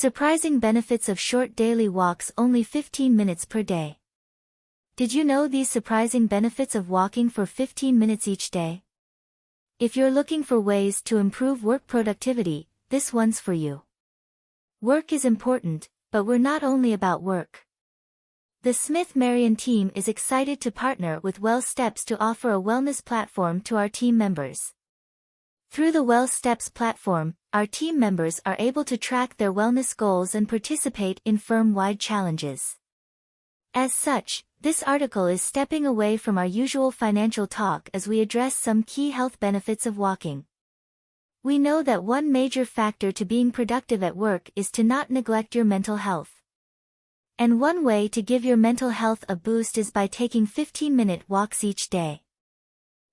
Surprising benefits of short daily walks, only 15 minutes per day. Did you know these surprising benefits of walking for 15 minutes each day? If you're looking for ways to improve work productivity, this one's for you. Work is important, but we're not only about work. The Smith Marion team is excited to partner with Well Steps to offer a wellness platform to our team members. Through the Well Steps platform, our team members are able to track their wellness goals and participate in firm-wide challenges. As such, this article is stepping away from our usual financial talk as we address some key health benefits of walking. We know that one major factor to being productive at work is to not neglect your mental health. And one way to give your mental health a boost is by taking 15-minute walks each day.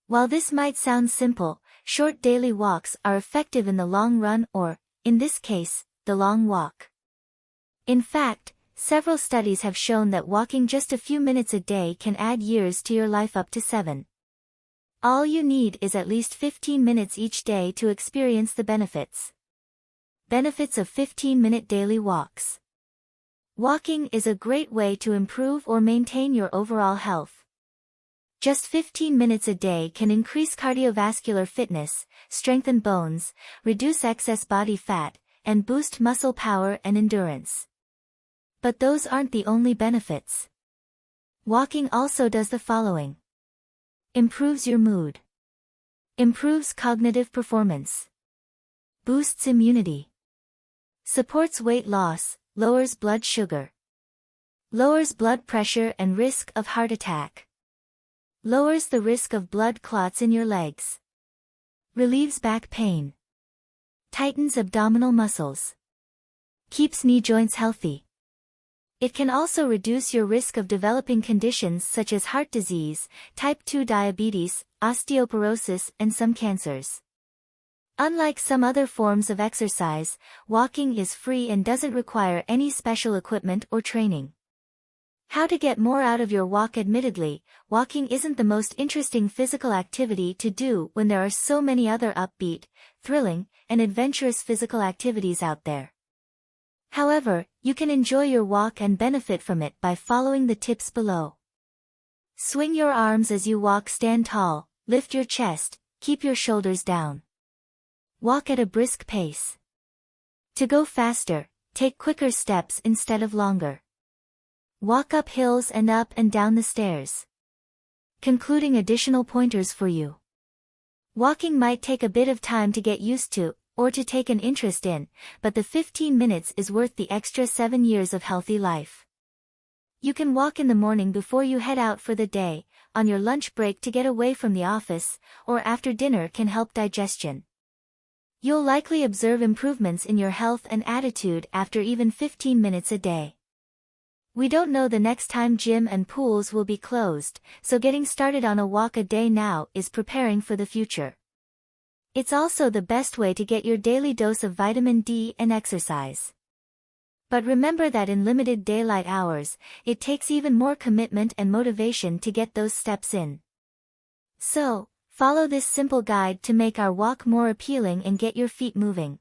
While this might sound simple, short daily walks are effective in the long run or, in this case, the long walk. In fact, several studies have shown that walking just a few minutes a day can add years to your life up to 7. All you need is at least 15 minutes each day to experience the benefits. Benefits of 15-minute daily walks. Walking is a great way to improve or maintain your overall health. Just 15 minutes a day can increase cardiovascular fitness, strengthen bones, reduce excess body fat, and boost muscle power and endurance. But those aren't the only benefits. Walking also does the following. Improves your mood. Improves cognitive performance. Boosts immunity. Supports weight loss, lowers blood sugar. Lowers blood pressure and risk of heart attack. Lowers the risk of blood clots in your legs. Relieves back pain. Tightens abdominal muscles. Keeps knee joints healthy. It can also reduce your risk of developing conditions such as heart disease, type 2 diabetes, osteoporosis, and some cancers. Unlike some other forms of exercise, walking is free and doesn't require any special equipment or training. How to get more out of your walk? Admittedly, walking isn't the most interesting physical activity to do when there are so many other upbeat, thrilling, and adventurous physical activities out there. However, you can enjoy your walk and benefit from it by following the tips below. Swing your arms as you walk. Stand tall, lift your chest, keep your shoulders down. Walk at a brisk pace. To go faster, take quicker steps instead of longer. Walk up hills and up and down the stairs. Concluding additional pointers for you. Walking might take a bit of time to get used to, or to take an interest in, but the 15 minutes is worth the extra 7 years of healthy life. You can walk in the morning before you head out for the day, on your lunch break to get away from the office, or after dinner can help digestion. You'll likely observe improvements in your health and attitude after even 15 minutes a day. We don't know the next time gym and pools will be closed, so getting started on a walk a day now is preparing for the future. It's also the best way to get your daily dose of vitamin D and exercise. But remember that in limited daylight hours, it takes even more commitment and motivation to get those steps in. So, follow this simple guide to make our walk more appealing and get your feet moving.